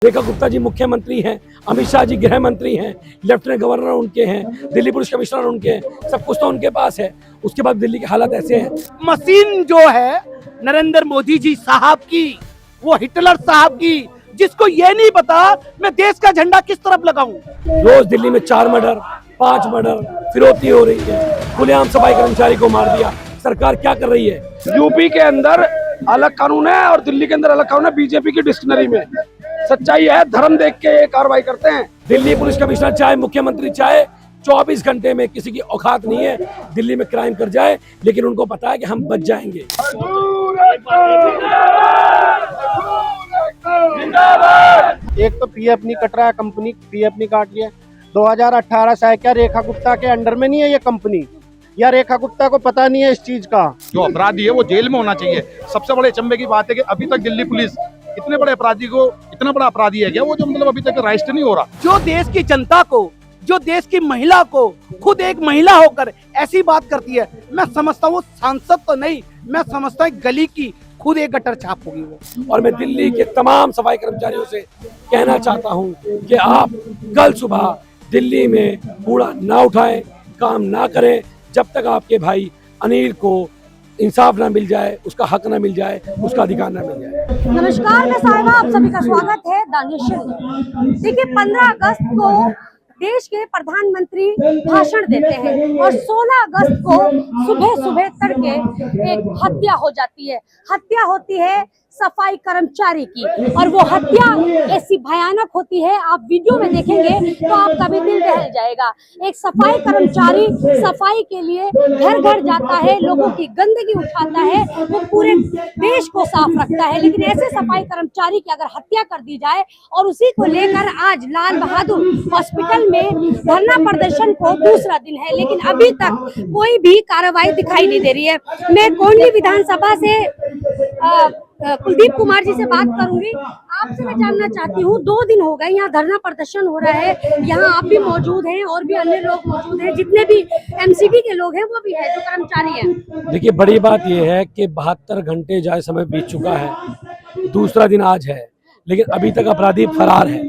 रेखा गुप्ता जी मुख्यमंत्री हैं, अमित शाह जी गृह मंत्री हैं, लेफ्टिनेंट गवर्नर उनके हैं, दिल्ली पुलिस कमिश्नर उनके हैं, सब कुछ तो उनके पास है। उसके बाद दिल्ली के हालात ऐसे हैं। मशीन जो है नरेंद्र मोदी जी साहब की, वो हिटलर साहब की, जिसको ये नहीं पता मैं देश का झंडा किस तरफ लगाऊं। रोज दिल्ली में 4 मर्डर, 5 मर्डर, फिरौती हो रही है, खुलेआम सफाई कर्मचारी को मार दिया। सरकार क्या कर रही है? यूपी के अंदर अलग कानून है और दिल्ली के अंदर अलग कानून है। बीजेपी की डिक्शनरी में सच्चाई है, धर्म देख के ये कार्रवाई करते हैं। दिल्ली पुलिस कमिश्नर चाहे मुख्यमंत्री चाहे 24 घंटे में किसी की औकात नहीं है दिल्ली में क्राइम कर जाए, लेकिन उनको पता है कि हम बच जाएंगे। एक तो पीएफ नहीं कट रहा है, कंपनी पीएफ नहीं काट रही है। 2018 से क्या रेखा गुप्ता के अंडर में नहीं है ये कंपनी, या रेखा गुप्ता को पता नहीं है इस चीज का? जो अपराधी है वो जेल में होना चाहिए। सबसे बड़े चंबे की बात है कि अभी तक दिल्ली पुलिस इतने बड़े अपराधी को, इतना बड़ा अपराधी है क्या वो, जो मतलब अभी तक अरेस्ट नहीं हो रहा। जो देश की जनता को, जो देश की महिला को, खुद एक महिला होकर ऐसी बात करती है, मैं समझता हूँ सांसद तो नहीं, मैं समझता हूँ गली की खुद एक गटर छाप होगी वो। और मैं दिल्ली के तमाम सफाई कर्मचारियों से कहना चाहता हूं कि आप कल सुबह दिल्ली में कूड़ा ना उठाएं, काम ना करें जब तक आपके भाई अनिल को इंसाफ ना मिल जाए, उसका हक ना मिल जाए, उसका अधिकार ना मिल जाए। नमस्कार, मैं साहिबा, आप सभी का स्वागत है दानिश। देखिए, 15 अगस्त को देश के प्रधानमंत्री भाषण देते हैं और 16 अगस्त को सुबह सुबह तड़के एक हत्या हो जाती है। हत्या होती है सफाई कर्मचारी की, और वो हत्या ऐसी भयानक होती है, आप वीडियो में देखेंगे तो आपका भी दिल दहल जाएगा। एक सफाई कर्मचारी सफाई के लिए घर घर जाता है, लोगों की गंदगी उठाता है, वो पूरे देश को साफ रखता है, लेकिन ऐसे सफाई कर्मचारी की अगर हत्या कर दी जाए, और उसी को लेकर आज लाल बहादुर हॉस्पिटल में धरना प्रदर्शन को दूसरा दिन है, लेकिन अभी तक कोई भी कार्रवाई दिखाई नहीं दे रही है। मैं कोंडली विधानसभा से कुलदीप कुमार जी से बात करूंगी। आपसे मैं जानना चाहती हूँ, 2 दिन हो गए यहाँ धरना प्रदर्शन हो रहा है, यहाँ आप भी मौजूद हैं और भी अन्य लोग मौजूद हैं, जितने भी एमसीडी के लोग हैं वो भी है, जो कर्मचारी हैं। देखिए, बड़ी बात यह है कि 72 घंटे जाए समय बीत चुका है, दूसरा दिन आज है, लेकिन अभी तक अपराधी फरार है,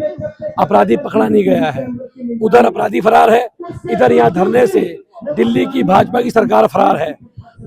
अपराधी पकड़ा नहीं गया है। उधर अपराधी फरार है, इधर यहाँ धरने से दिल्ली की भाजपा की सरकार फरार है।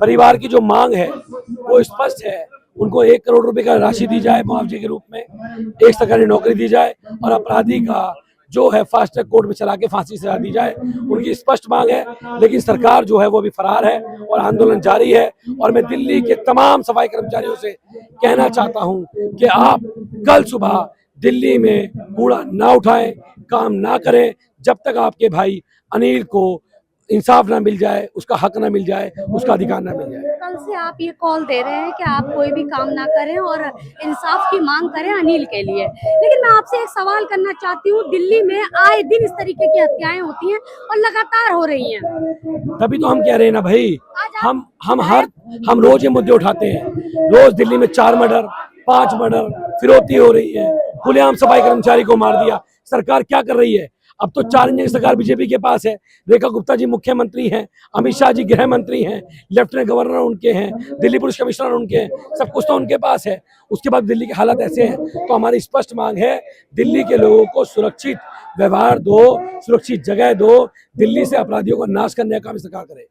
परिवार की जो मांग है वो स्पष्ट है, उनको 1 करोड़ रुपए का राशि दी जाए मुआवजे के रूप में, एक सरकारी नौकरी दी जाए, और अपराधी का जो है फास्ट ट्रैक कोर्ट में चला के फांसी सजा दी जाए। उनकी स्पष्ट मांग है, लेकिन सरकार जो है वो भी फरार है और आंदोलन जारी है। और मैं दिल्ली के तमाम सफाई कर्मचारियों से कहना चाहता हूं कि आप कल सुबह दिल्ली में कूड़ा ना उठाएं, काम ना करें जब तक आपके भाई अनिल को इंसाफ ना मिल जाए, उसका हक ना मिल जाए, उसका अधिकार ना मिल जाए। कल से आप ये कॉल दे रहे हैं कि आप कोई भी काम ना करें और इंसाफ की मांग करें अनिल के लिए, लेकिन मैं आपसे एक सवाल करना चाहती हूँ। दिल्ली में आए दिन इस तरीके की हत्याएं होती हैं और लगातार हो रही हैं। तभी तो हम कह रहे हैं ना भाई, हम रोज ये मुद्दे उठाते हैं। रोज दिल्ली में 4 मर्डर, 5 मर्डर, फिरौती हो रही है, खुलेआम सफाई कर्मचारी को मार दिया। सरकार क्या कर रही है? अब तो 4 इंजन की सरकार बीजेपी के पास है। रेखा गुप्ता जी मुख्यमंत्री हैं, अमित शाह जी गृह मंत्री हैं, लेफ्टिनेंट गवर्नर उनके हैं, दिल्ली पुलिस कमिश्नर उनके हैं, सब कुछ तो उनके पास है। उसके बाद दिल्ली के हालात ऐसे हैं, तो हमारी स्पष्ट मांग है, दिल्ली के लोगों को सुरक्षित व्यवहार दो, सुरक्षित जगह दो, दिल्ली से अपराधियों को नाश करने का काम सरकार करे।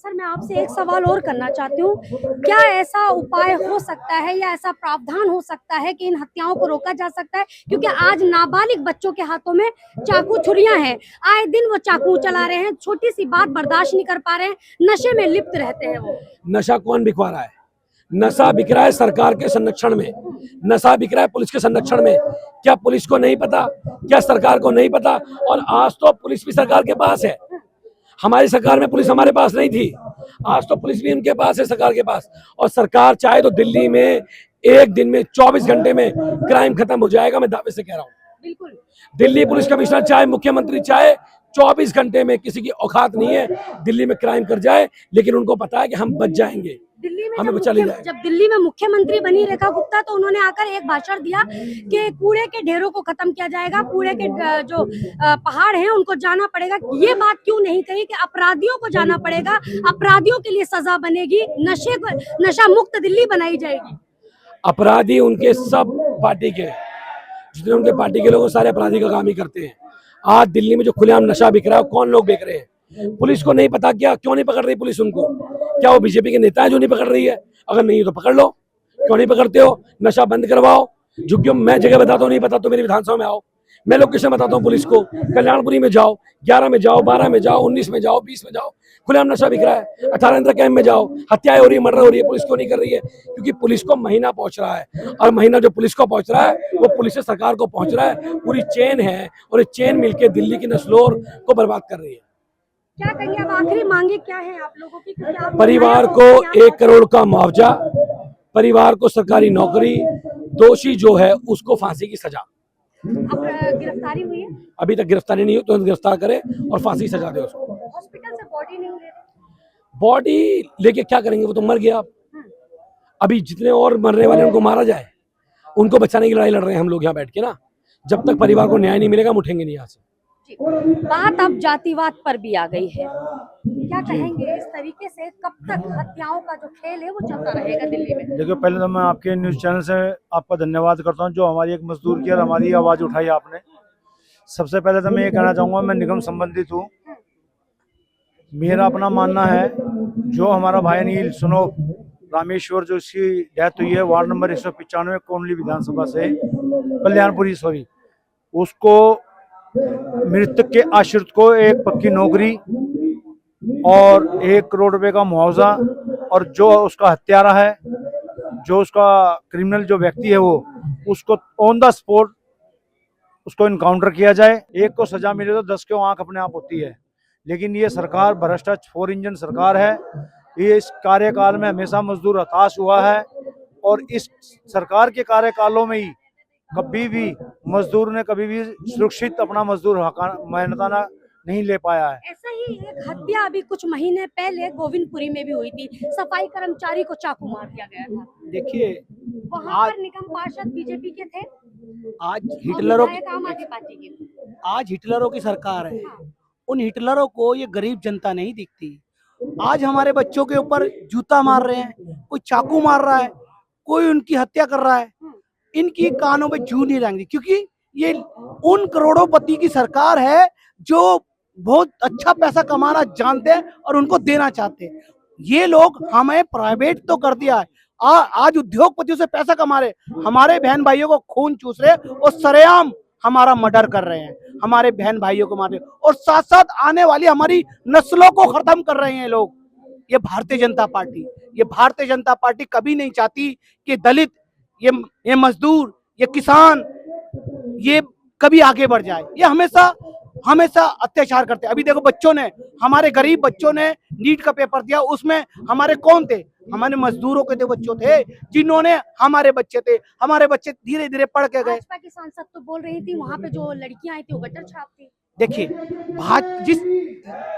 सर, मैं आपसे एक सवाल और करना चाहती हूँ, क्या ऐसा उपाय हो सकता है या ऐसा प्रावधान हो सकता है कि इन हत्याओं को रोका जा सकता है? क्योंकि आज नाबालिग बच्चों के हाथों में चाकू छुरियां हैं, आए दिन वो चाकू चला रहे हैं, छोटी सी बात बर्दाश्त नहीं कर पा रहे हैं, नशे में लिप्त रहते हैं वो। नशा कौन बिकवा रहा है? नशा बिक रहा है सरकार के संरक्षण में, नशा बिक रहा है पुलिस के संरक्षण में। क्या पुलिस को नहीं पता? क्या सरकार को नहीं पता? और आज तो पुलिस भी सरकार के पास है। हमारी सरकार में पुलिस हमारे पास नहीं थी, आज तो पुलिस भी उनके पास है, सरकार के पास। और सरकार चाहे तो दिल्ली में एक दिन में 24 घंटे में क्राइम खत्म हो जाएगा, मैं दावे से कह रहा हूँ। बिल्कुल, दिल्ली पुलिस कमिश्नर चाहे मुख्यमंत्री चाहे 24 घंटे में किसी की औकात नहीं है दिल्ली में क्राइम कर जाए, लेकिन उनको पता है कि हम बच जाएंगे, दिल्ली में हमें बचा ले जाएगा। जब दिल्ली में मुख्यमंत्री बनी रेखा गुप्ता, तो उन्होंने आकर एक भाषण दिया कि कूड़े के ढेरों को खत्म किया जाएगा, कूड़े के जो पहाड़ हैं उनको जाना पड़ेगा। ये बात क्यों नहीं कही कि अपराधियों को जाना पड़ेगा, अपराधियों के लिए सजा बनेगी, नशा मुक्त दिल्ली बनाई जाएगी? अपराधी उनके सब पार्टी के, जितने उनके पार्टी के लोग सारे अपराधी का काम ही करते हैं। आज दिल्ली में जो खुलेआम नशा बिक रहा है कौन लोग बेच रहे हैं? पुलिस को नहीं पता क्या? क्यों नहीं पकड़ रही पुलिस उनको? क्या वो बीजेपी के नेता है जो नहीं पकड़ रही है? अगर नहीं तो पकड़ लो, क्यों नहीं पकड़ते हो? नशा बंद करवाओ। जो मैं जगह बताता हूँ, नहीं पता तो मेरी विधानसभा में आओ, मैं लोकेशन बताता हूँ पुलिस को। कल्याणपुरी में जाओ, 11 में जाओ, 12 में जाओ, 19 में जाओ, 20 में जाओ, खुलेआम नशा बिक रहा है। 18 इंदिरा कैंप में जाओ, हत्याएं हो रही है, मर्डर हो रही है, पुलिस क्यों नहीं कर रही है? क्योंकि पुलिस को महीना पहुंच रहा है, और महीना जो पुलिस को पहुंच रहा है वो पुलिस से सरकार को पहुंच रहा है। पूरी चेन है, और ये चेन मिलकर दिल्ली की नस्लों को बर्बाद कर रही है। क्या कहेंगे अब, आखिरी मांगे क्या है आप लोगों की? क्योंकि आप परिवार को 1 करोड़ का मुआवजा, परिवार को सरकारी नौकरी, दोषी जो है उसको फांसी की सजा। अब गिरफ्तारी हुई है, अभी तक गिरफ्तारी नहीं हुई, तो गिरफ्तार करे और फांसी सजा दे उसको। हॉस्पिटल से बॉडी नहीं ले रहे। बॉडी लेके क्या करेंगे? वो तो मर गया। अभी जितने और मरने वाले उनको मारा जाए, उनको बचाने की लड़ाई लड़ रहे हैं हम लोग यहाँ बैठ के ना। जब तक परिवार को न्याय नहीं मिलेगा हम उठेंगे नहीं यहाँ से। बात अब जातिवाद पर भी आ गई है, क्या कहेंगे? इस तरीके से कब तक हत्याओं का जो खेल है वो चलता रहेगा दिल्ली में? देखिए, पहले तो मैं आपके न्यूज़ चैनल से आपका धन्यवाद करता हूं, जो हमारी एक मजदूर की और हमारी आवाज़ उठाई आपने। सबसे पहले तो मैं ये कहना चाहूँगा, मैं निगम संबंधित हूँ। मेरा अपना मानना है, जो हमारा भाई अनिल सुनो रामेश्वर, जो इसकी डेथ हुई है वार्ड नंबर 195 कोंडली विधानसभा से, कल्याणपुरी सॉरी, उसको मृतक के आश्रित को एक पक्की नौकरी और 1 करोड़ रुपए का मुआवजा, और जो उसका हत्यारा है, जो उसका क्रिमिनल जो व्यक्ति है, वो उसको ऑन द स्पॉट उसको इनकाउंटर किया जाए। एक को सजा मिले तो 10 की आंख अपने आप होती है। लेकिन ये सरकार भ्रष्टाचार 4 इंजन सरकार है। ये इस कार्यकाल में हमेशा मजदूर हताश हुआ है, और इस सरकार के कार्यकालों में ही कभी भी मजदूर ने कभी भी सुरक्षित अपना मजदूर मेहनताना नहीं ले पाया है। ऐसा ही एक हत्या अभी कुछ महीने पहले गोविंदपुरी में भी हुई थी, सफाई कर्मचारी को चाकू मार दिया गया था। देखिए, वहाँ पर निगम पार्षद बीजेपी के थे, आज और हिटलरों विधायक आम आदमी पार्टी के थे। आज हिटलरों की सरकार है। उन हिटलरों को ये गरीब जनता नहीं दिखती। आज हमारे बच्चों के ऊपर जूता मार रहे हैं, कोई चाकू मार रहा है, कोई उनकी हत्या कर रहा है। इनकी कानों पे जू नहीं रहेंगी, क्योंकि ये उन करोड़ोंपति की सरकार है जो बहुत अच्छा पैसा कमाना जानते हैं और उनको देना चाहते हैं। ये लोग हमें प्राइवेट तो कर दिया है, आज उद्योगपतियों से पैसा कमा रहे, हमारे बहन भाइयों को खून चूस रहे और सरेआम हमारा मर्डर कर रहे हैं, हमारे बहन भाइयों को मार रहे, और साथ साथ आने वाली हमारी नस्लों को खत्म कर रहे हैं लोग। ये भारतीय जनता पार्टी कभी नहीं चाहती कि दलित, ये मजदूर, ये किसान, ये कभी आगे बढ़ जाए। ये हमेशा अत्याचार करते। अभी देखो, बच्चों ने, हमारे गरीब बच्चों ने नीट का पेपर दिया, उसमें हमारे कौन थे? हमारे मजदूरों के बच्चों थे, जिन्होंने, हमारे बच्चे धीरे धीरे पढ़ के गए। भाजपा की सांसद तो बोल रही थी वहाँ पे जो लड़कियां आई थी वो गटर छाप थी। देखिए, जिस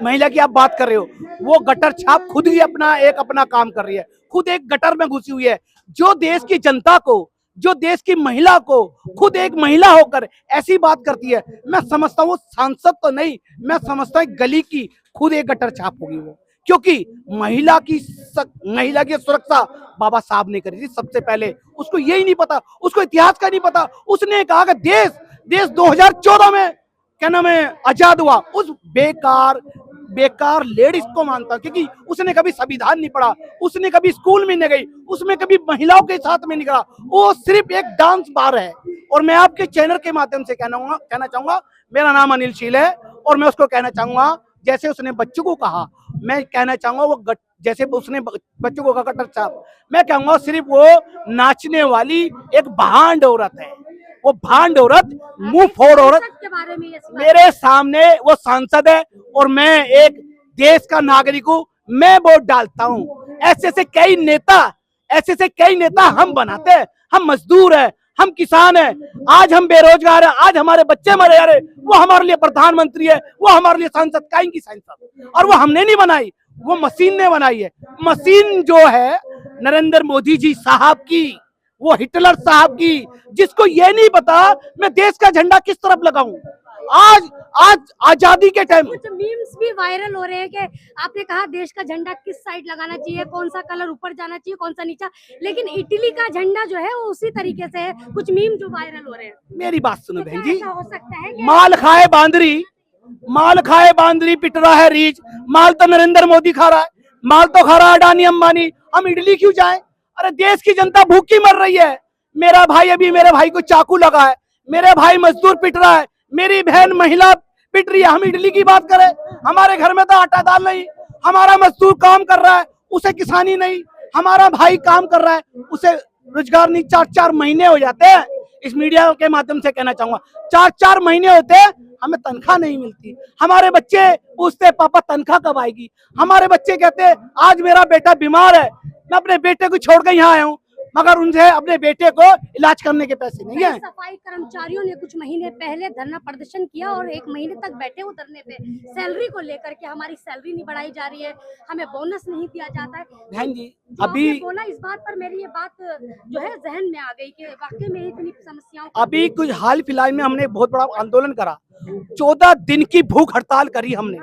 महिला की आप बात कर रहे हो, वो गटर छाप खुद ही अपना काम कर रही है, खुद एक गटर में घुसी हुई है। जो देश की जनता को, जो देश की महिला को, खुद एक महिला होकर ऐसी बात करती है, मैं समझता हूँ सांसद तो नहीं, मैं समझता हूँ गली की खुद एक गटर छाप होगी वो। क्योंकि महिला की सुरक्षा बाबा साहब ने करी थी सबसे पहले। उसको यही नहीं पता, उसको इतिहास का नहीं पता। उसने कहा कि देश 2014 में क्या नाम है आजाद हुआ। उस बेकार लेडीज को मानता, क्योंकि उसने कभी संविधान नहीं पढ़ा, उसने कभी स्कूल में नहीं गई, उसमें कभी महिलाओं के साथ में नहीं करा। वो सिर्फ एक डांस बार है। और मैं आपके चैनल के माध्यम से कहना चाहूंगा, मेरा नाम अनिल शील है, और मैं उसको कहना चाहूंगा, जैसे उसने बच्चों को कहा, मैं कहना चाहूंगा वो जैसे उसने बच्चों को गटर छाप, मैं कहूंगा सिर्फ वो नाचने वाली एक भांड औरत है। वो भांड औरत, मुंह फोड़ औरत के बारे में मेरे सामने वो सांसद है, और मैं एक देश का नागरिक हूँ, मैं वोट डालता हूँ। ऐसे कई नेता हम बनाते हैं। हम मजदूर है, हम किसान है, आज हम बेरोजगार है, आज हमारे बच्चे मरे जा रहे, वो हमारे लिए प्रधानमंत्री है, वो हमारे लिए सांसद, काइंकी सांसद। और वो हमने नहीं बनाई, वो मशीन ने बनाई है। मशीन जो है नरेंद्र मोदी जी साहब की, वो हिटलर साहब की, जिसको ये नहीं पता मैं देश का झंडा किस तरफ लगाऊं। आज आजादी के टाइम कुछ मीम्स भी वायरल हो रहे हैं कि आपने कहा देश का झंडा किस साइड लगाना चाहिए, कौन सा कलर ऊपर जाना चाहिए, कौन सा नीचा, लेकिन इटली का झंडा जो है वो उसी तरीके से है। कुछ मीम जो वायरल हो रहे हैं, मेरी बात सुनो तो बहन क्या जी, ऐसा हो सकता है कि माल खाए बांदरी पिट रहा है रीछ, माल तो नरेंद्र मोदी खा रहा है, माल तो खा रहा है अडानी अंबानी, हम इटली क्यों जाएं? अरे देश की जनता भूखी मर रही है। मेरा भाई अभी मेरे भाई को चाकू लगा है, मेरे भाई मजदूर पिट रहा है, मेरी बहन महिला पिट रही है, हम इडली की बात करें? हमारे घर में तो आटा दाल नहीं, हमारा मजदूर काम कर रहा है उसे किसानी नहीं, हमारा भाई काम कर रहा है उसे रोजगार नहीं। 4-4 महीने हो जाते हैं, इस मीडिया के माध्यम से कहना चाहूंगा, 4-4 महीने होते हैं हमें तनख्वाह नहीं मिलती। हमारे बच्चे पूछते पापा तनख्वाह कब आएगी? हमारे बच्चे कहते आज मेरा बेटा बीमार है, मैं अपने बेटे को छोड़ कर यहाँ आया हूँ, मगर उनसे अपने बेटे को इलाज करने के पैसे नहीं है। सफाई कर्मचारियों ने कुछ महीने पहले धरना प्रदर्शन किया और 1 महीने तक बैठे वो धरने पे, सैलरी को लेकर के हमारी सैलरी नहीं बढ़ाई जा रही है, हमें बोनस नहीं दिया जाता है। बहन जी जो अभी आपने बोला इस बात पर मेरी ये बात जो है जहन में आ गई कि वाकई में इतनी समस्याओं का अभी कुछ हाल फिलहाल में हमने बहुत बड़ा आंदोलन करा, 14 दिन की भूख हड़ताल करी हमने,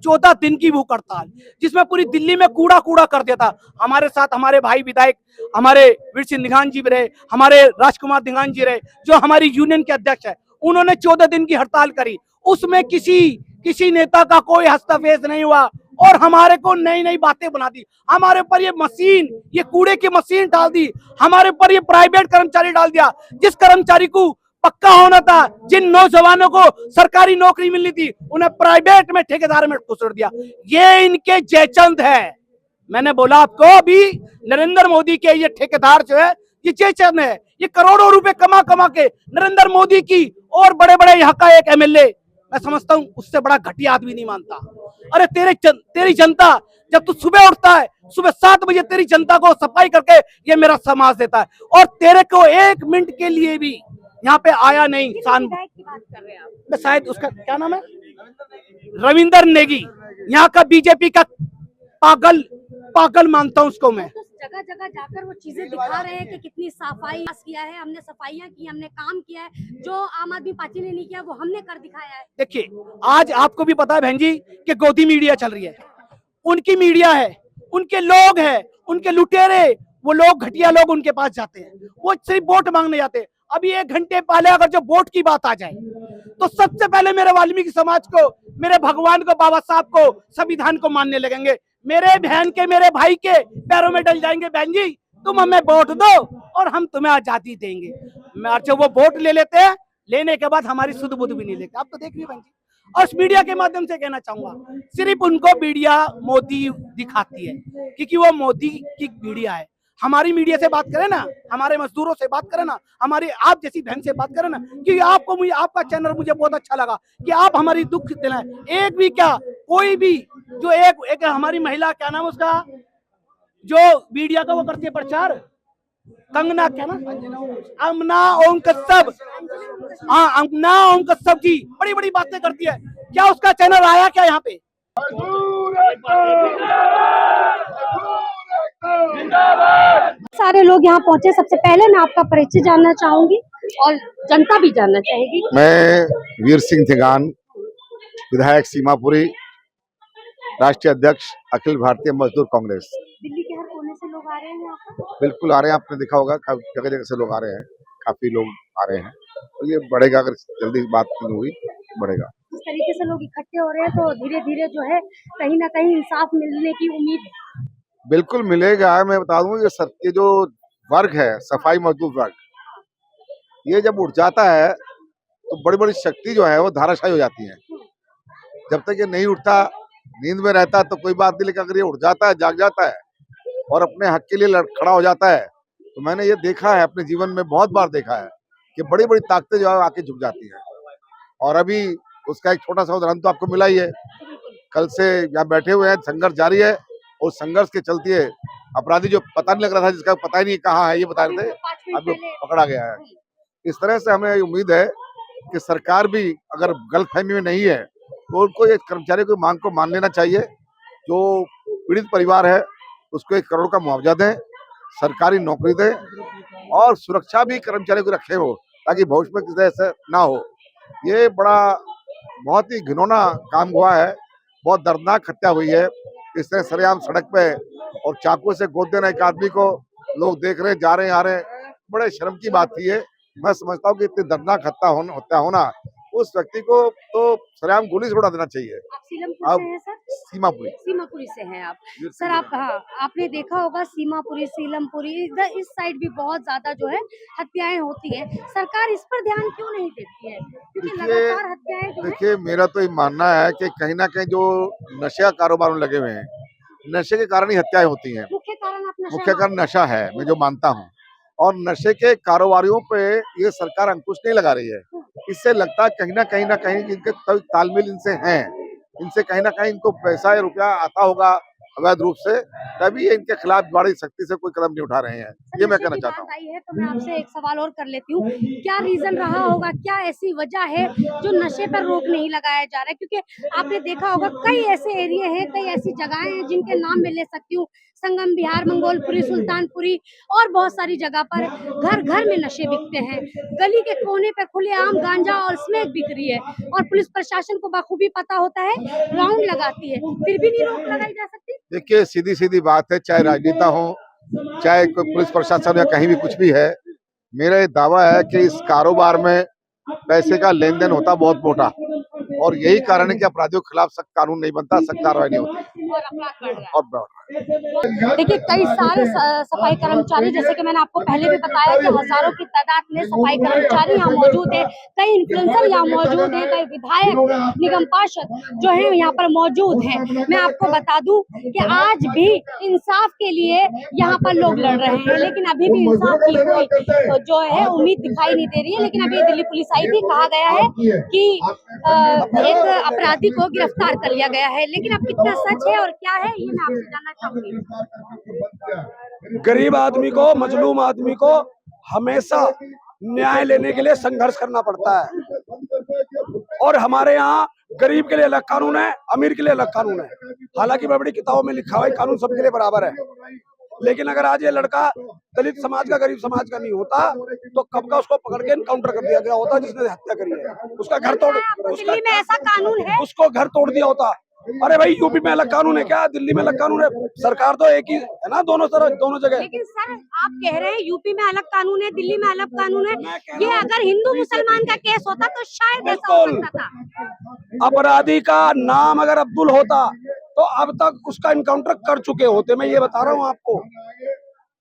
14 दिन की भूख हड़ताल, जिसमें पूरी दिल्ली में कूड़ा कूड़ा कर दिया था। हमारे साथ हमारे भाई विधायक हमारे वीर सिंह निगान जी भी रहे, हमारे राजकुमार निगान जी रहे, जो हमारी यूनियन के अध्यक्ष है, उन्होंने 14 दिन की हड़ताल करी। उसमें किसी नेता का कोई हस्तक्षेप नहीं हुआ और हमारे को नई नई बातें बना दी। हमारे ऊपर ये मशीन, ये कूड़े की मशीन डाल दी, हमारे ऊपर ये प्राइवेट कर्मचारी डाल दिया। जिस कर्मचारी को पक्का होना था, जिन नौजवानों को सरकारी नौकरी मिलनी थी, उन्हें प्राइवेट में ठेकेदार में घुसेड़ दिया। ये इनके जयचंद है। मैंने बोला आपको अभी नरेंद्र मोदी के ये ठेकेदार जो है ये जयचंद है, ये करोड़ों रुपए कमा कमा के नरेंद्र मोदी की और बड़े बड़े यहाँ का एक एमएलए, मैं समझता हूँ उससे बड़ा घटिया आदमी नहीं मानता। अरे तेरी जनता, जब तू सुबह उठता है, सुबह 7 बजे तेरी जनता को सफाई करके ये मेरा समाज देता है, और तेरे को 1 मिनट के लिए भी यहाँ पे आया नहीं। विधायक की बात कर रहे हैं आप? मैं शायद उसका क्या नाम है, रविंदर नेगी, यहाँ का बीजेपी का पागल मानता हूँ उसको मैं। तो जगह जगह जाकर वो चीजें दिखा रहे हैं कि कितनी सफाई किया है, हमने सफाइयां की, हमने काम किया है, जो आम आदमी पार्टी ने नहीं किया वो हमने कर दिखाया है। देखिए आज आपको भी पता है बहन जी कि गोदी मीडिया चल रही है, उनकी मीडिया है, उनके लोग हैं, उनके लुटेरे, वो लोग घटिया लोग उनके पास जाते हैं, वो सिर्फ वोट मांगने जाते हैं। अभी 1 घंटे पहले अगर जो वोट की बात आ जाए तो सबसे पहले मेरे वाल्मीकि समाज को, मेरे भगवान को, बाबा साहब को, संविधान को मानने लगेंगे। मेरे बहन के, मेरे भाई के पैरों में डल जाएंगे, बहन जी तुम हमें वोट दो और हम तुम्हें आजादी देंगे। मैं अच्छा वो वोट ले लेते हैं, लेने के बाद हमारी सुध बुध भी नहीं लेते। आप तो देख रही बहन जी, और इस मीडिया के माध्यम से कहना चाहूंगा, सिर्फ उनको मीडिया मोदी दिखाती है क्योंकि वो मोदी की मीडिया है। हमारी मीडिया से बात करें ना, हमारे मजदूरों से बात करें ना, हमारी आप जैसी बहन से बात करें ना, कि आपको मुझे आपका चैनल मुझे बहुत अच्छा लगा कि आप हमारी दुख दिलाएं। एक भी क्या, कोई भी जो एक हमारी महिला, क्या नाम उसका, जो मीडिया का वो करती है प्रचार, कंगना, क्या ना, अमना ओम कश्यप, हाँ अमना ओम कश्यप जी बड़ी बड़ी बातें करती है। क्या उसका चैनल आया क्या यहाँ पे? सारे लोग यहाँ पहुँचे। सबसे पहले मैं आपका परिचय जानना चाहूंगी और जनता भी जानना चाहेगी। मैं वीर सिंह निगान, विधायक सीमापुरी, राष्ट्रीय अध्यक्ष अखिल भारतीय मजदूर कांग्रेस। दिल्ली के हर कोने से लोग आ रहे हैं यहाँ पर? बिल्कुल आ रहे हैं, आपने देखा होगा जगह जगह से लोग आ रहे हैं, काफी लोग आ रहे हैं और ये बढ़ेगा, अगर जल्दी बात नहीं हुई बढ़ेगा। जिस तरीके से लोग इकट्ठे हो रहे हैं तो धीरे धीरे जो है कहीं ना कहीं इंसाफ मिलने की उम्मीद है। बिल्कुल मिलेगा। मैं बता दूं ये जो वर्ग है, सफाई मजदूर वर्ग, ये जब उठ जाता है तो बड़ी बड़ी शक्ति जो है वो धाराशायी हो जाती है। जब तक ये नहीं उठता, नींद में रहता तो कोई बात नहीं, लेकिन अगर ये उठ जाता है, जाग जाता है और अपने हक के लिए खड़ा हो जाता है, तो मैंने ये देखा है अपने जीवन में, बहुत बार देखा है कि बड़ी बड़ी ताकतें जो है आके झुक जाती हैं। और अभी उसका एक छोटा सा उदाहरण तो आपको मिला ही है। कल से यहाँ बैठे हुए हैं, संघर्ष जारी है और संघर्ष के चलते अपराधी जो पता नहीं लग रहा था, जिसका पता ही नहीं कहाँ है ये बता रहे थे, अब पकड़ा गया है। इस तरह से हमें उम्मीद है कि सरकार भी अगर गलतफहमी में नहीं है तो उनको ये कर्मचारियों की मांग को मान लेना चाहिए। जो पीड़ित परिवार है उसको 1 करोड़ का मुआवजा दें, सरकारी नौकरी दें और सुरक्षा भी कर्मचारियों को रखे हो ताकि भविष्य में किसी ऐसा ना हो। ये बड़ा बहुत ही घिनौना काम हुआ है, बहुत दर्दनाक हत्या हुई है। इसने सरेआम सड़क पे और चाकू से गोद देना एक आदमी को लोग देख रहे, जा रहे, आ रहे, बड़े शर्म की बात थी ये। मैं समझता हूँ कि इतनी दर्दनाक हत्या होना, उस व्यक्ति को तो सरेआम गोली से उड़ा देना चाहिए। आप सीलमपुर अब से हैं सर? सीमापुरी सीमापुरी से हैं आप। सर आप, हाँ, आपने देखा होगा सीमापुरी, सीलमपुरी, इधर इस साइड भी बहुत ज्यादा जो है हत्याएं होती हैं। सरकार इस पर ध्यान क्यों नहीं देती है? क्योंकि लगातार हत्याएं जो है। देखिए, मेरा तो ये मानना है कि कहीं ना कहीं जो नशे का कारोबार में लगे हुए हैं, नशे के कारण ही हत्याएं होती हैं। मुख्य कारण आप नशा मुख्य कारण नशा है, मैं जो मानता हूँ। और नशे के कारोबारियों पे ये सरकार अंकुश नहीं लगा रही है। इससे लगता है कहीं ना कहीं इनके तालमेल इनसे हैं, इनसे कहीं ना कहीं इनको पैसा या रुपया आता होगा अवैध रूप से, तभी ये इनके खिलाफ बड़ी सख्ती से कोई कदम नहीं उठा रहे हैं। ये मैं कहना चाहता हूँ। आई है तो मैं आपसे एक सवाल और कर लेती हूँ, क्या रीजन रहा होगा, क्या ऐसी वजह है जो नशे पर रोक नहीं लगाया जा रहा है? क्योंकि आपने देखा होगा कई ऐसे एरिया हैं, कई ऐसी जगहें हैं जिनके नाम मैं ले सकती हूँ, संगम विहार, मंगोलपुरी, सुल्तानपुरी और बहुत सारी जगह पर घर घर में नशे बिकते हैं। गली के कोने पे खुलेआम गांजा और स्मैक बिक रही है और पुलिस प्रशासन को बखूबी पता होता है, राउंड लगाती है, फिर भी नहीं रोक लगाई जा सकती। देखिए, सीधी सीधी बात है, चाहे राजनेता हो, चाहे कोई पुलिस प्रशासन या कहीं भी कुछ भी है, मेरा ये दावा है कि इस कारोबार में पैसे का लेन देन होता बहुत मोटा, और यही कारण है कि अपराधियों के खिलाफ सख्त कानून नहीं बनता, सख्त कार्रवाई नहीं होती और अपराध बढ़ रहा है। और बढ़ रहा है। देखिए कई सारे सफाई कर्मचारी, जैसे कि मैंने आपको पहले भी बताया कि हजारों की तादाद में सफाई कर्मचारी यहाँ मौजूद है, कई इन्फ्लुएंसर यहाँ मौजूद हैं, कई विधायक, निगम पार्षद जो है यहाँ पर मौजूद हैं। मैं आपको बता दूं कि आज भी इंसाफ के लिए यहाँ पर लोग लड़ रहे हैं, लेकिन अभी भी इंसाफ की कोई जो है उम्मीद दिखाई नहीं दे रही है। लेकिन अभी दिल्ली पुलिस आई थी, कहा गया है कि एक अपराधी को गिरफ्तार कर लिया गया है, लेकिन अब कितना सच है और क्या है ये मैं आपसे जानना चाहूंगी। गरीब आदमी को, मजलूम आदमी को हमेशा न्याय लेने के लिए संघर्ष करना पड़ता है, और हमारे यहाँ गरीब के लिए अलग कानून है, अमीर के लिए अलग कानून है। हालांकि बड़ी बड़ी किताबों में लिखा हुआ है कानून सबके लिए बराबर है, लेकिन अगर आज ये लड़का दलित समाज का, गरीब समाज का नहीं होता तो कब का उसको पकड़ के एनकाउंटर कर दिया गया होता, जिसने हत्या करी है। उसका घर तोड़, दिल्ली में ऐसा कानून है, उसको घर तोड़ दिया होता। अरे भाई, यूपी में अलग कानून है क्या, दिल्ली में अलग कानून है? सरकार तो एक ही है ना, दोनों तरह, दोनों जगह। लेकिन सर आप कह रहे हैं यूपी में अलग कानून है, दिल्ली में अलग कानून है। ये अगर हिंदू मुसलमान का केस होता तो शायद ऐसा हो सकता था। अपराधी का नाम अगर अब्दुल होता तो अब तक उसका इनकाउंटर कर चुके होते। मैं ये बता रहा हूँ आपको,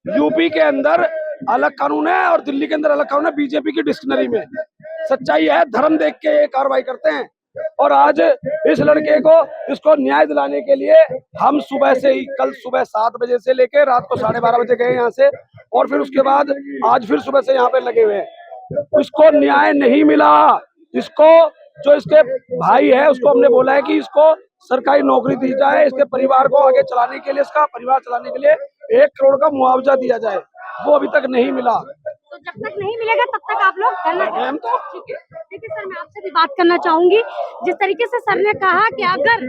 यूपी के अंदर अलग कानून है और दिल्ली के अंदर अलग कानून है। बीजेपी की डिक्शनरी में सच्चाई है, धर्म देख के ये कार्रवाई करते हैं। और आज इस लड़के को, इसको न्याय दिलाने के लिए हम सुबह से ही, कल सुबह 7 बजे से लेकर रात को 12:30 बजे गए यहाँ से, और फिर उसके बाद आज फिर सुबह से यहाँ पे लगे हुए हैं। इसको न्याय नहीं मिला। इसको, जो इसके भाई है, उसको हमने बोला है कि इसको सरकारी नौकरी दी जाए, इसके परिवार को आगे चलाने के लिए, इसका परिवार चलाने के लिए 1 करोड़ का मुआवजा दिया जाए, वो अभी तक नहीं मिला। तो जब तक नहीं मिलेगा तब तक आप लोग धरना देंगे। तो देखिए सर, मैं आपसे भी बात करना चाहूंगी। जिस तरीके से सर ने कहा कि अगर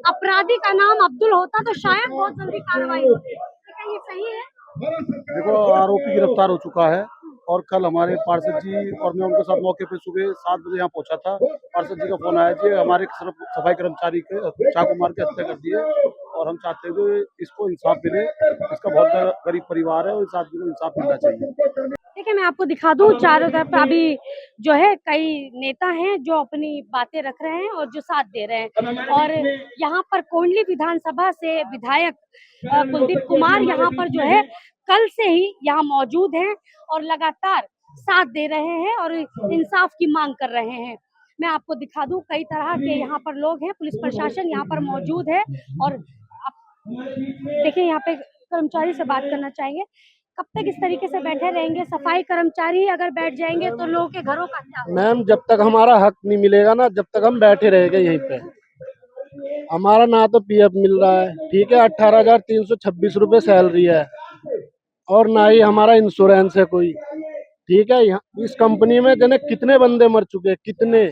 अपराधी का नाम अब्दुल होता तो शायद बहुत जल्दी कार्रवाई होती, तो क्या ये सही है? देखो, आरोपी गिरफ्तार हो चुका है, और कल हमारे पार्षद जी और मैं उनके साथ मौके पे सुबह 7 बजे यहाँ पहुंचा था। पार्षद जी का फोन आया कि हमारे सफाई कर्मचारी के चाकू मार के हत्या कर दी है, और हम चाहते हैं कि इसको इंसाफ मिले। इसका बहुत गरीब परिवार है और इस आदमी को इंसाफ मिलना चाहिए। देखिए मैं आपको दिखा दूं, चारों तरफ अभी जो है कई नेता हैं जो अपनी बातें रख रहे हैं और जो साथ दे रहे हैं। और यहाँ पर कोंडली विधानसभा से विधायक कुलदीप कुमार यहाँ पर जो है कल से ही यहाँ मौजूद हैं और लगातार साथ दे रहे हैं और इंसाफ की मांग कर रहे हैं। मैं आपको दिखा दूं, कई तरह के यहाँ पर लोग हैं, पुलिस प्रशासन यहाँ पर मौजूद है। और देखिए यहाँ पे कर्मचारी से बात करना चाहेंगे, कब तक इस तरीके से बैठे रहेंगे? सफाई कर्मचारी अगर बैठ जाएंगे तो लोगों के घरों का क्या होगा? मैम, जब तक हमारा हक नहीं मिलेगा ना, जब तक हम बैठे रहेंगे यहीं पे। हमारा ना तो पीएफ मिल रहा है, ठीक है, 18,326 रुपए सैलरी है, और ना ही हमारा इंश्योरेंस है कोई, ठीक है। इस कंपनी में जने कितने बंदे मर चुके हैं, कितने,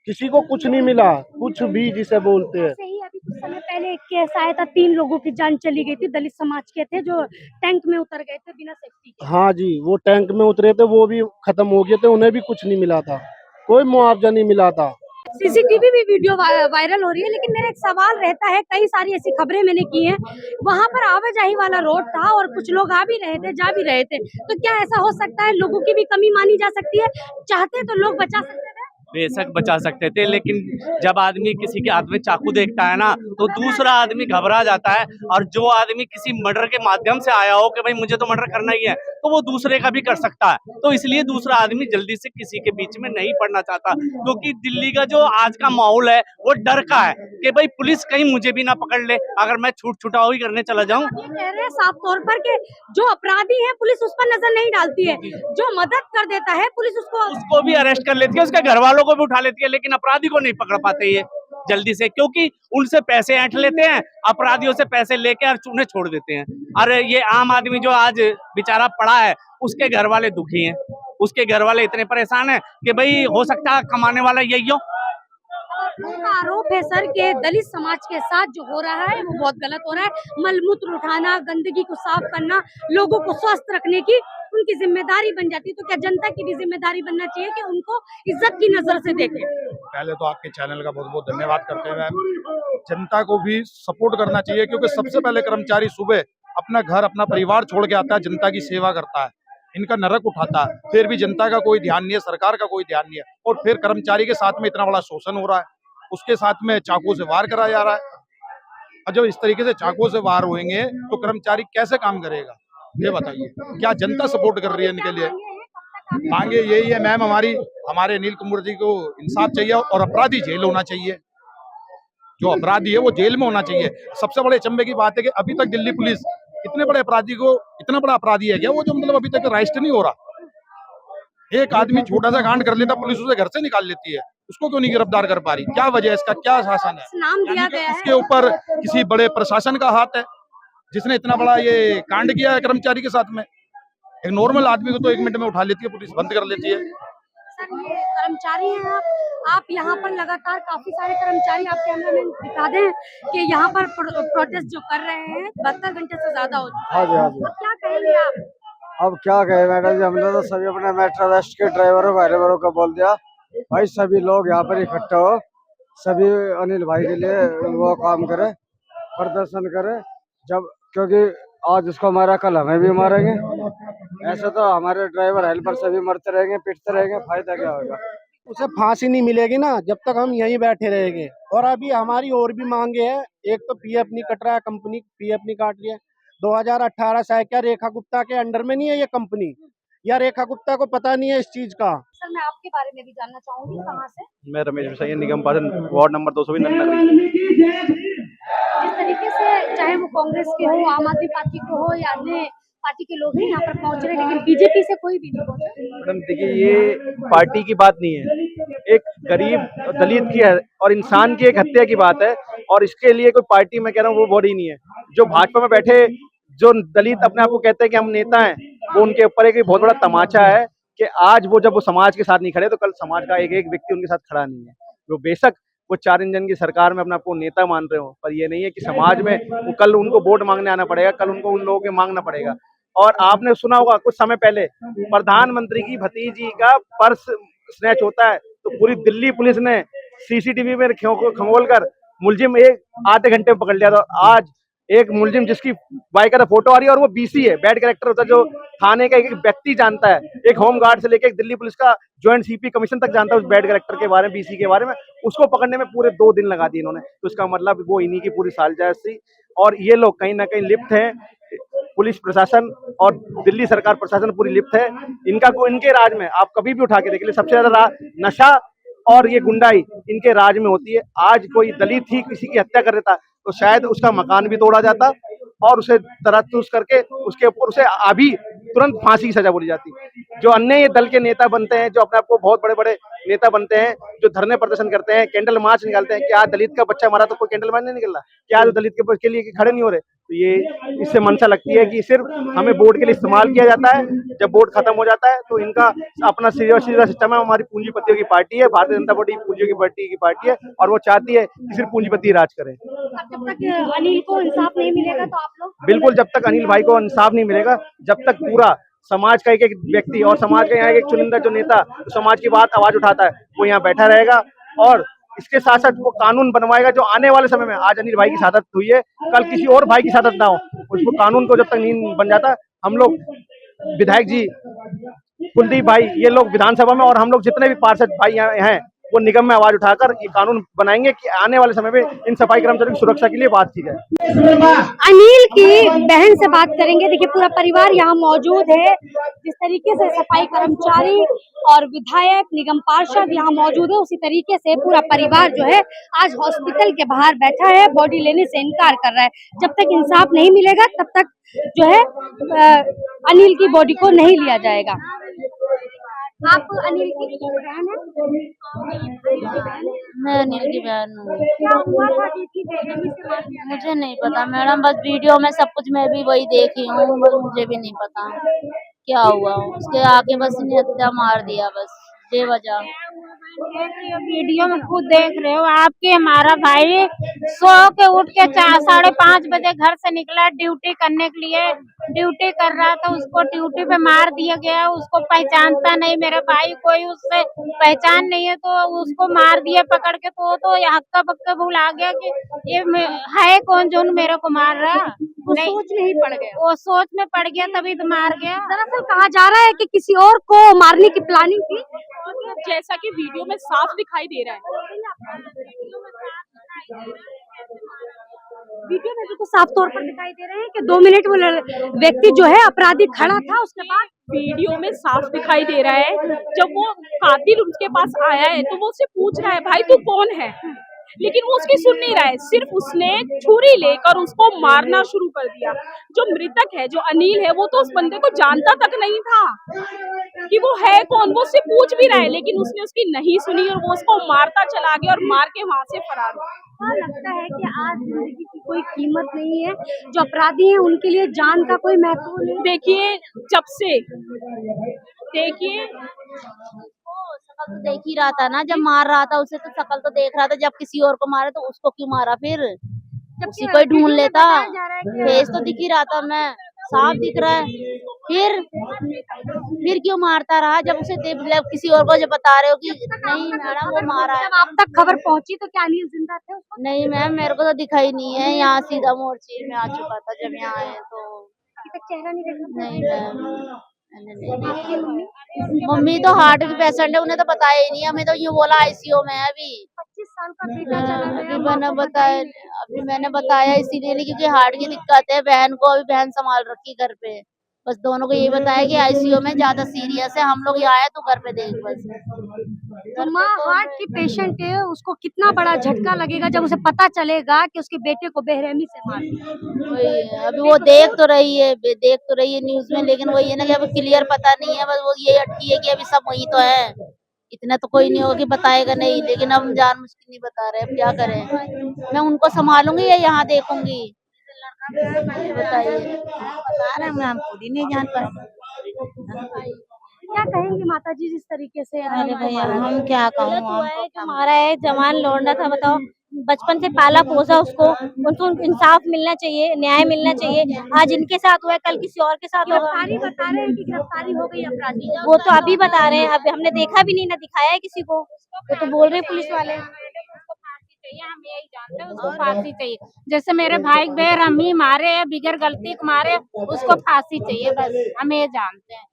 किसी को कुछ नहीं मिला, कुछ भी जिसे बोलते हैं। ऐसे ही अभी कुछ समय पहले एक केस आया था, 3 लोगों की जान चली गई थी, दलित समाज के थे जो टैंक में उतर गए थे बिना सेफ्टी के। हाँ जी, वो टैंक में उतरे थे, वो भी खत्म हो गए थे, उन्हें भी कुछ नहीं मिला था, कोई मुआवजा नहीं मिला था। सीसीटीवी भी वीडियो वायरल हो रही है, लेकिन मेरा एक सवाल रहता है, कई सारी ऐसी खबरें मैंने की हैं, वहां पर आवाजाही वाला रोड था और कुछ लोग आ भी रहे थे, जा भी रहे थे, तो क्या ऐसा हो सकता है, लोगों की भी कमी मानी जा सकती है? चाहते तो लोग बचा सकते थे। बेशक बचा सकते थे, लेकिन जब आदमी किसी के हाथ में चाकू देखता है ना, तो दूसरा आदमी घबरा जाता है। और जो आदमी किसी मर्डर के माध्यम से आया हो कि भाई मुझे तो मर्डर करना ही है, तो वो दूसरे का भी कर सकता है। तो इसलिए दूसरा आदमी जल्दी से किसी के बीच में नहीं पड़ना चाहता, क्योंकि दिल्ली का जो आज का माहौल है वो डर का है कि भाई पुलिस कहीं मुझे भी ना पकड़ ले, अगर मैं छुटाव ही करने चला जाऊं। ये कह रहे हैं साफ तौर पर कि जो अपराधी है पुलिस उस पर नजर नहीं डालती है, जो मदद कर देता है पुलिस उसको भी अरेस्ट कर लेती है, उसके घर वालों को भी उठा लेती है, लेकिन अपराधी को नहीं पकड़ पाते ये जल्दी से, क्योंकि उनसे पैसे ऐंठ लेते हैं, अपराधियों से पैसे लेके और उन्हें छोड़ देते हैं। और ये आम आदमी जो आज बेचारा पड़ा है, उसके घर वाले दुखी हैं, उसके घर वाले इतने परेशान हैं कि भाई हो सकता है कमाने वाला यही हो। उनका आरोप है सर कि दलित समाज के साथ जो हो रहा है वो बहुत गलत हो रहा है। मलमूत्र उठाना, गंदगी को साफ करना, लोगों को स्वस्थ रखने की उनकी जिम्मेदारी बन जाती है। तो क्या जनता की भी जिम्मेदारी बनना चाहिए कि उनको इज्जत की नजर से देखे? पहले तो आपके चैनल का बहुत बहुत धन्यवाद करते हैं मैम। जनता को भी सपोर्ट करना चाहिए, क्योंकि सबसे पहले कर्मचारी सुबह अपना घर अपना परिवार छोड़ के आता है, जनता की सेवा करता है, इनका नरक उठाता है, फिर भी जनता का कोई ध्यान नहीं है, सरकार का कोई ध्यान नहीं है, और फिर कर्मचारी के साथ में इतना बड़ा शोषण हो रहा है, उसके साथ में चाकू से वार कराया जा रहा है। और जब इस तरीके से चाकू से वार होंगे तो कर्मचारी कैसे काम करेगा, ये बताइए। क्या जनता सपोर्ट कर रही है इनके लिए? मांगे यही है मैम, हमारे अनिल कुमार जी को इंसाफ चाहिए और अपराधी जेल होना चाहिए। जो अपराधी है वो जेल में होना चाहिए। सबसे बड़े अचंभे की बात है कि अभी तक दिल्ली पुलिस इतने बड़े अपराधी को, इतना बड़ा अपराधी है क्या वो, जो मतलब अभी तक अरेस्ट नहीं हो रहा। एक आदमी छोटा सा कांड कर लेता, पुलिस उसे घर से निकाल लेती है, उसको क्यों नहीं गिरफ्तार कर पा रही? क्या वजह है इसका? क्या शासन है? नाम दिया गया है इसके ऊपर किसी बड़े प्रशासन का हाथ है, जिसने इतना बड़ा ये कांड किया है कर्मचारी के साथ में। एक नॉर्मल आदमी को तो 1 मिनट में उठा लेती है पुलिस, बंद कर लेती है। सर ये कर्मचारी हैं आप यहाँ पर लगातार काफी सारे कर्मचारी, आप कैमरामैन दिखा दें कि यहाँ पर प्रोटेस्ट जो कर रहे हैं 72 घंटे से ज्यादा हो चुका है। हाँ जी। अब क्या कहेंगे आप? अब क्या कहे मैडम जी, हमने तो सभी अपने मेट्रो वेस्ट के ड्राइवरों ड्राइवरों को बोल दिया भाई सभी लोग यहाँ पर इकट्ठा हो, सभी अनिल भाई के लिए वो काम करे, प्रदर्शन करे, जब क्योंकि आज उसको मारा कल हमें भी मारेंगे। ऐसे तो हमारे ड्राइवर हेल्पर सभी मरते रहेंगे, पिटते रहेंगे, फायदा क्या होगा? उसे फांसी नहीं मिलेगी ना जब तक हम यहीं बैठे रहेंगे। और अभी हमारी और भी मांगे हैं, एक तो पीएफ नहीं कट रहा है, कंपनी पीएफ नहीं काट रही है। 2018 से क्या रेखा गुप्ता के अंडर में नहीं है ये कंपनी, या रेखा गुप्ता को पता नहीं है इस चीज का? सर मैं आपके बारे में भी जानना चाहूंगी, कहाँ से? मैं रमेश बिसाई, निगम पार्षद वार्ड नंबर 220 नगरी। जिस तरीके से चाहे वो कांग्रेस के हो, आम आदमी पार्टी के हो या अन्य पार्टी के लोग हैं यहाँ पर पहुंच रहे हैं, लेकिन बीजेपी से कोई भी नहीं पहुंचा। मैडम देखिए, ये पार्टी की बात नहीं है, एक गरीब दलित की है और इंसान की एक हत्या की बात है। और इसके लिए कोई पार्टी, मैं कह रहा हूँ, वो बॉडी नहीं है। जो भाजपा में बैठे जो दलित अपने आप को कहते हैं कि हम नेता हैं, वो उनके ऊपर एक बहुत बड़ा तमाचा है कि आज वो जब वो समाज के साथ नहीं खड़े तो कल समाज का एक एक व्यक्ति उनके साथ खड़ा नहीं है। वो बेशक वो 4 इंजन की सरकार में अपने आपको नेता मान रहे हो, पर ये नहीं है कि समाज में वो कल उनको वोट मांगने आना पड़ेगा, कल उनको उन लोगों के मांगना पड़ेगा। और आपने सुना होगा कुछ समय पहले प्रधानमंत्री की भतीजी का पर्स स्नैच होता है तो पूरी दिल्ली पुलिस ने सीसीटीवी में खंगोल कर मुलजिम एक आधे घंटे में पकड़ लिया था। आज एक मुलजिम जिसकी बाइक का फोटो आ रही है और वो बीसी है, बैड कैरेक्टर होता है, जो थाने का एक व्यक्ति जानता है, एक होम गार्ड से लेकर एक दिल्ली पुलिस का ज्वाइंट सीपी कमीशन तक जानता है उस बैड कैरेक्टर के बारे में, बीसी के बारे में। उसको पकड़ने में पूरे 2 दिन लगा दिए इन्होंने। तो इसका मतलब वो इन्हीं की पूरी साजिश थी और ये लोग कहीं ना कहीं लिप्त हैं। पुलिस प्रशासन और दिल्ली सरकार प्रशासन पूरी लिप्त है। इनके राज में आप कभी भी उठा के देख ले, सबसे ज्यादा नशा और ये गुंडाई इनके राज में होती है। आज कोई दलित ही किसी की हत्या कर देता तो शायद उसका मकान भी तोड़ा जाता और उसे तरतूस करके उसके ऊपर उसे अभी तुरंत फांसी की सजा बोली जाती। जो अन्य ये दल के नेता बनते हैं, जो अपने आप को बहुत बड़े बड़े नेता बनते हैं, जो धरने प्रदर्शन करते हैं, कैंडल मार्च निकालते हैं, क्या दलित का बच्चा मारा तो कोई कैंडल मार्च नहीं निकल रहा? क्या जो दलित के लिए खड़े नहीं हो रहे? तो ये इससे मंशा लगती है कि सिर्फ हमें वोट के लिए इस्तेमाल किया जाता है। जब वोट खत्म हो जाता है तो इनका अपना सीधा सिस्टम है। हमारी पूंजीपतियों की पार्टी है, भारतीय जनता पार्टी पूंजियों की पार्टी है और वो चाहती है कि सिर्फ पूंजीपति राज करें। जब तक अनिल को इंसाफ नहीं मिलेगा तो आप लोग? बिल्कुल, जब तक अनिल भाई को इंसाफ नहीं मिलेगा, जब तक पूरा समाज का एक एक व्यक्ति और समाज का यहाँ एक चुनिंदा जो नेता जो समाज की बात आवाज उठाता है वो यहाँ बैठा रहेगा और इसके साथ साथ वो कानून बनवाएगा जो आने वाले समय में, आज अनिल भाई की शहादत हुई है, कल किसी और भाई की शहादत ना हो, उसको कानून को जब तक नहीं बन जाता, हम लोग विधायक जी, कुलदीप भाई, ये लोग विधानसभा में, और हम लोग जितने भी पार्षद भाई यहाँ हैं, वो निगम में आवाज उठाकर ये कानून बनाएंगे कि आने वाले समय में इन सफाई कर्मचारियों की सुरक्षा के लिए बात की जाए। अनिल की बहन से बात करेंगे। देखिए पूरा परिवार यहाँ मौजूद है। जिस तरीके से सफाई कर्मचारी और विधायक, निगम पार्षद यहाँ मौजूद है, उसी तरीके से पूरा परिवार जो है आज हॉस्पिटल के बाहर बैठा है, बॉडी लेने से इनकार कर रहा है। जब तक इंसाफ नहीं मिलेगा तब तक जो है अनिल की बॉडी को नहीं लिया जाएगा। आप अनिल की बहन हैं? मैं अनिल की बहन हूँ। क्या हुआ था कि इतनी बेरहमी से मार दिया? मुझे नहीं पता मैडम, बस वीडियो में सब कुछ मैं भी वही देखी हूँ, बस मुझे भी नहीं पता क्या हुआ। उसके आगे बस इन्हें हत्या मार दिया, बस बेवजह। वीडियो में खुद देख रहे हो आपके, हमारा भाई सो के उठ के 5:30 बजे घर से निकला ड्यूटी करने के लिए, ड्यूटी कर रहा था, उसको ड्यूटी पे मार दिया गया। उसको पहचानता नहीं मेरा भाई, कोई उससे पहचान नहीं है, तो उसको मार दिया पकड़ के। तो हक्का बक्का भूला गया कि ये है कौन जो मेरे को मार रहा। नहीं, सोच में ही पड़ गया, वो सोच में पड़ गया तभी तो मार गया। दरअसल कहा जा रहा है कि किसी और को मारने की प्लानिंग थी, जैसा कि वीडियो में साफ दिखाई दे रहा है। वीडियो में तो साफ तौर पर दिखाई दे रहे हैं कि 2 मिनट वो व्यक्ति जो है अपराधी खड़ा था, उसके बाद वीडियो में साफ दिखाई दे रहा है जब वो कातिल उसके पास आया है तो वो उससे पूछ रहा है भाई तू कौन है, लेकिन वो उसकी सुन नहीं रहा है। सिर्फ उसने छुरी लेकर उसको मारना शुरू कर दिया। जो मृतक है, जो अनिल है, वो तो उस बंदे को जानता तक नहीं था कि वो है कौन। वो उससे पूछ भी रहा है लेकिन उसने उसकी नहीं सुनी और वो उसको मारता चला गया और मार के वहां से फरार हुआ। लगता है कि आज जिंदगी की कोई कीमत नहीं है, जो अपराधी हैं उनके लिए जान का कोई महत्व नहीं। देखिए जब से देखिए शकल तो देख ही रहा था ना, जब मार रहा था उसे तो शकल तो देख रहा था, जब किसी और को मारे तो उसको क्यों मारा, फिर उसी को ही ढूंढ लेता। फेस तो दिख ही रहा था, मैं साफ दिख रहा है, फिर क्यों मारता रहा जब उसे किसी और को जब बता रहे हो कि नहीं मैडम वो मारा है। जब आप तक खबर पहुंची तो क्या अनिल जिंदा थे? नहीं मैम, मेरे को तो दिखाई नहीं है, यहाँ सीधा मोर्ची में आ चुका था जब यहाँ आए तो। चेहरा नहीं देखा? नहीं मैम, मैंने नहीं देखा। मम्मी तो हार्ट की पेशेंट है, उन्हें तो बताया ही नहीं, हमें तो यूँ बोला आईसीयू में है अभी। 25 साल का बेटा चला गया। अभी मैंने बताया इसीलिए नहीं क्योंकि हार्ट की दिक्कत है, बहन को अभी बहन संभाल रखी घर पे, बस दोनों को यही बताया कि आईसीयू में ज्यादा सीरियस है, हम लोग यहाँ आए तो घर पे देख बस। तो माँ हार्ट की पेशेंट है, उसको कितना बड़ा झटका लगेगा जब उसे पता चलेगा कि उसके बेटे को बेरहमी से मार दिया। अभी वो देख तो रही है न्यूज में, लेकिन वही है ना कि अभी क्लियर पता नहीं है, बस वो ये अटकी है कि अभी सब वही तो है। इतना तो कोई नहीं होगा कि बताएगा नहीं, लेकिन अब हम जान मुश्किल नहीं बता रहे, अब क्या करें। मैं उनको संभालूंगी या यहाँ देखूंगी, बताइए। बता रहे हैं, हम खुद ही नहीं जान पाए। क्या कहेंगी माता जी जिस तरीके से? अरे भैया हम क्या कहूँ, हमारा है जवान लौंडा था, बताओ बचपन से पाला पोसा उनको इंसाफ मिलना चाहिए, न्याय मिलना चाहिए। आज इनके साथ हुआ है, कल किसी और के साथ होगा। गिरफ्तारी बता रहे हैं कि गिरफ्तारी हो गई अपराधी, वो तो अभी बता रहे हैं, अभी हमने देखा भी नहीं ना दिखाया है किसी को, वो तो बोल रहे पुलिस वाले। हम यही जानते हैं उसको फांसी चाहिए, जैसे मेरे भाई बेरहमी मारे, बिगर गलती के मारे, उसको फांसी चाहिए, बस हम ये जानते हैं।